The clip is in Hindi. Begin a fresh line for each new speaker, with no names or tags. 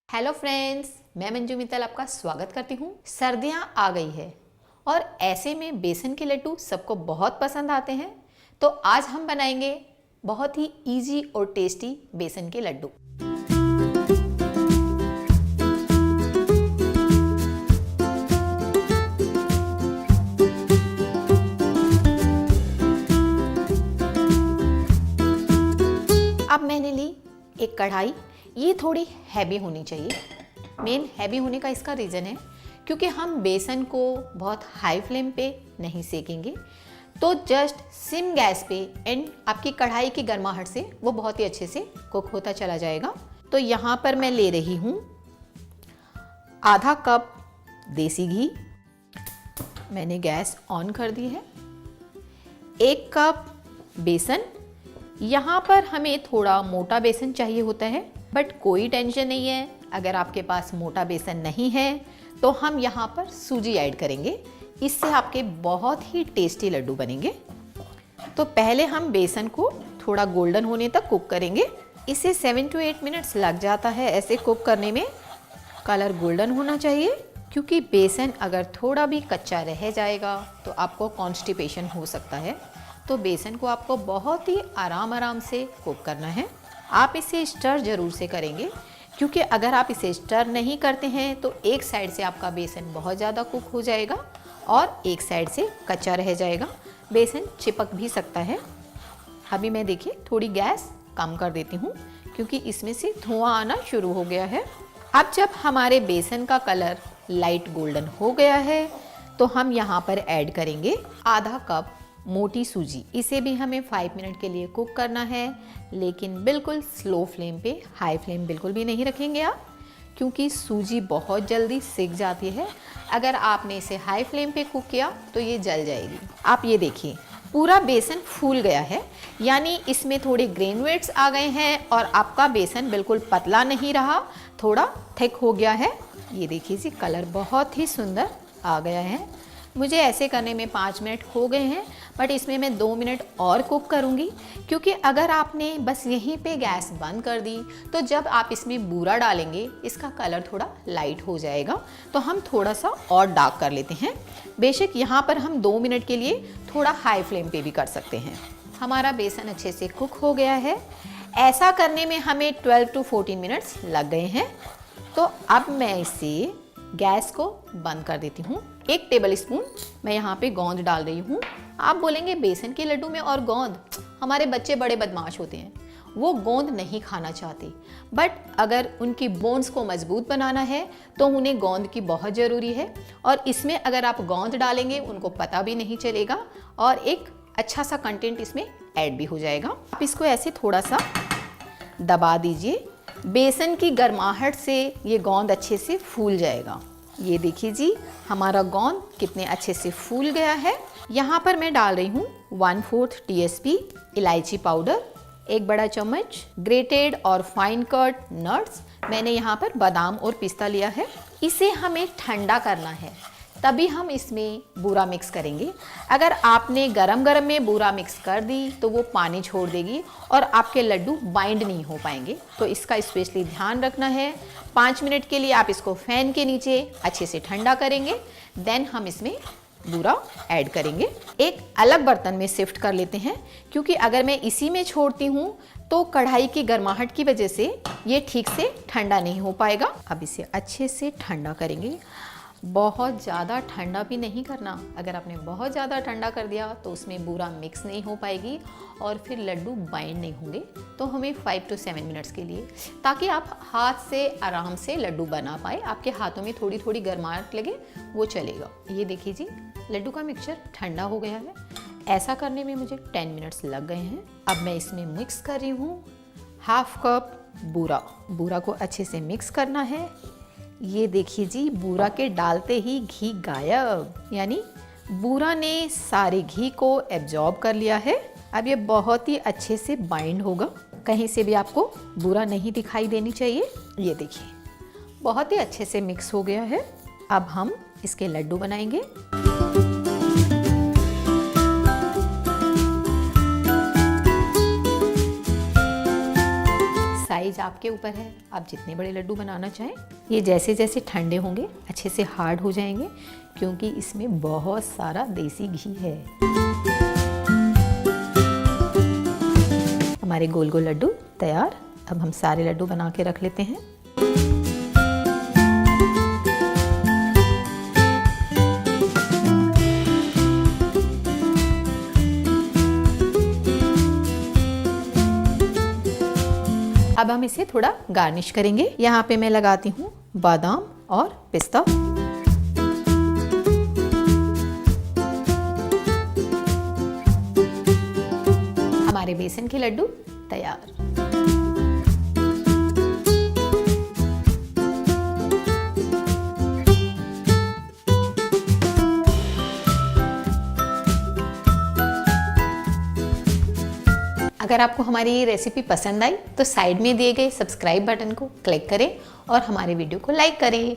हेलो फ्रेंड्स, मैं मंजू मित्तल आपका स्वागत करती हूँ। सर्दियाँ आ गई है और ऐसे में बेसन के लड्डू सबको बहुत पसंद आते हैं। तो आज हम बनाएंगे बहुत ही इजी और टेस्टी बेसन के लड्डू। अब मैंने ली एक कढ़ाई। ये थोड़ी हैवी होनी चाहिए। मेन हैवी होने का इसका रीज़न है क्योंकि हम बेसन को बहुत हाई फ्लेम पे नहीं सेकेंगे, तो जस्ट सिम गैस पे एंड आपकी कढ़ाई की गर्माहट से वो बहुत ही अच्छे से कुक होता चला जाएगा। तो यहाँ पर मैं ले रही हूँ आधा कप देसी घी। मैंने गैस ऑन कर दी है। 1 कप बेसन। यहाँ पर हमें थोड़ा मोटा बेसन चाहिए होता है, बट कोई टेंशन नहीं है। अगर आपके पास मोटा बेसन नहीं है तो हम यहाँ पर सूजी ऐड करेंगे। इससे आपके बहुत ही टेस्टी लड्डू बनेंगे। तो पहले हम बेसन को थोड़ा गोल्डन होने तक कुक करेंगे। इसे 7 to 8 मिनट्स लग जाता है ऐसे कुक करने में। कलर गोल्डन होना चाहिए क्योंकि बेसन अगर थोड़ा भी कच्चा रह जाएगा तो आपको कॉन्स्टिपेशन हो सकता है। तो बेसन को आपको बहुत ही आराम से कुक करना है। आप इसे स्टर ज़रूर से करेंगे क्योंकि अगर आप इसे स्टर नहीं करते हैं तो एक साइड से आपका बेसन बहुत ज़्यादा कुक हो जाएगा और एक साइड से कच्चा रह जाएगा। बेसन चिपक भी सकता है। अभी मैं देखिए थोड़ी गैस कम कर देती हूँ क्योंकि इसमें से धुआं आना शुरू हो गया है। अब जब हमारे बेसन का कलर लाइट गोल्डन हो गया है तो हम यहाँ पर ऐड करेंगे आधा कप मोटी सूजी। इसे भी हमें 5 मिनट के लिए कुक करना है, लेकिन बिल्कुल स्लो फ्लेम पे। हाई फ्लेम बिल्कुल भी नहीं रखेंगे आप, क्योंकि सूजी बहुत जल्दी सिक जाती है। अगर आपने इसे हाई फ्लेम पे कुक किया तो ये जल जाएगी। आप ये देखिए पूरा बेसन फूल गया है, यानी इसमें थोड़े ग्रेनुलेट्स आ गए हैं और आपका बेसन बिल्कुल पतला नहीं रहा, थोड़ा थिक हो गया है। ये देखिए जी, कलर बहुत ही सुंदर आ गया है। मुझे ऐसे करने में 5 मिनट हो गए हैं, बट इसमें मैं 2 मिनट और कुक करूंगी क्योंकि अगर आपने बस यहीं पे गैस बंद कर दी तो जब आप इसमें बूरा डालेंगे इसका कलर थोड़ा लाइट हो जाएगा। तो हम थोड़ा सा और डार्क कर लेते हैं। बेशक यहाँ पर हम 2 मिनट के लिए थोड़ा हाई फ्लेम पे भी कर सकते हैं। हमारा बेसन अच्छे से कुक हो गया है। ऐसा करने में हमें 12 to 14 मिनट्स लग गए हैं। तो अब मैं इसे गैस को बंद कर देती हूँ। 1 टेबल स्पून मैं यहाँ पे गोंद डाल रही हूँ। आप बोलेंगे बेसन के लड्डू में और गोंद? हमारे बच्चे बड़े बदमाश होते हैं, वो गोंद नहीं खाना चाहते। बट अगर उनकी बोन्स को मजबूत बनाना है तो उन्हें गोंद की बहुत ज़रूरी है। और इसमें अगर आप गोंद डालेंगे उनको पता भी नहीं चलेगा और एक अच्छा सा कंटेंट इसमें ऐड भी हो जाएगा। आप इसको ऐसे थोड़ा सा दबा दीजिए। बेसन की गर्माहट से ये गोंद अच्छे से फूल जाएगा। ये देखिए जी, हमारा गोंद कितने अच्छे से फूल गया है। यहाँ पर मैं डाल रही हूँ 1/4 TSP इलायची पाउडर, 1 बड़ा चम्मच ग्रेटेड और फाइन कट नट्स। मैंने यहाँ पर बादाम और पिस्ता लिया है। इसे हमें ठंडा करना है, तभी हम इसमें बूरा मिक्स करेंगे। अगर आपने गरम गरम में बूरा मिक्स कर दी तो वो पानी छोड़ देगी और आपके लड्डू बाइंड नहीं हो पाएंगे। तो इसका स्पेशली ध्यान रखना है। 5 मिनट के लिए आप इसको फैन के नीचे अच्छे से ठंडा करेंगे, देन हम इसमें बूरा ऐड करेंगे। एक अलग बर्तन में शिफ्ट कर लेते हैं क्योंकि अगर मैं इसी में छोड़ती हूँ तो कढ़ाई की गर्माहट की वजह से ये ठीक से ठंडा नहीं हो पाएगा। अब इसे अच्छे से ठंडा करेंगे। बहुत ज़्यादा ठंडा भी नहीं करना। अगर आपने बहुत ज़्यादा ठंडा कर दिया तो उसमें बूरा मिक्स नहीं हो पाएगी और फिर लड्डू बाइंड नहीं होंगे। तो हमें 5 to 7 मिनट्स के लिए, ताकि आप हाथ से आराम से लड्डू बना पाए, आपके हाथों में थोड़ी थोड़ी गर्माहट लगे वो चलेगा। ये देखिए जी, लड्डू का मिक्सचर ठंडा हो गया है। ऐसा करने में मुझे 10 मिनट्स लग गए हैं। अब मैं इसमें मिक्स कर रही हूँ 1/2 कप बूरा। बूरा को अच्छे से मिक्स करना है। ये देखिए जी, बूरा के डालते ही घी गायब, यानी बूरा ने सारे घी को एब्जॉर्ब कर लिया है। अब ये बहुत ही अच्छे से बाइंड होगा। कहीं से भी आपको बूरा नहीं दिखाई देनी चाहिए। ये देखिए बहुत ही अच्छे से मिक्स हो गया है। अब हम इसके लड्डू बनाएंगे। साइज आपके ऊपर है, आप जितने बड़े लड्डू बनाना चाहें। ये जैसे जैसे ठंडे होंगे अच्छे से हार्ड हो जाएंगे, क्योंकि इसमें बहुत सारा देसी घी है। हमारे गोल गोल लड्डू तैयार। अब हम सारे लड्डू बना के रख लेते हैं। अब हम इसे थोड़ा गार्निश करेंगे। यहाँ पे मैं लगाती हूँ बादाम और पिस्ता। हमारे बेसन के लड्डू तैयार। अगर आपको हमारी ये रेसिपी पसंद आई तो साइड में दिए गए सब्सक्राइब बटन को क्लिक करें और हमारे वीडियो को लाइक करें।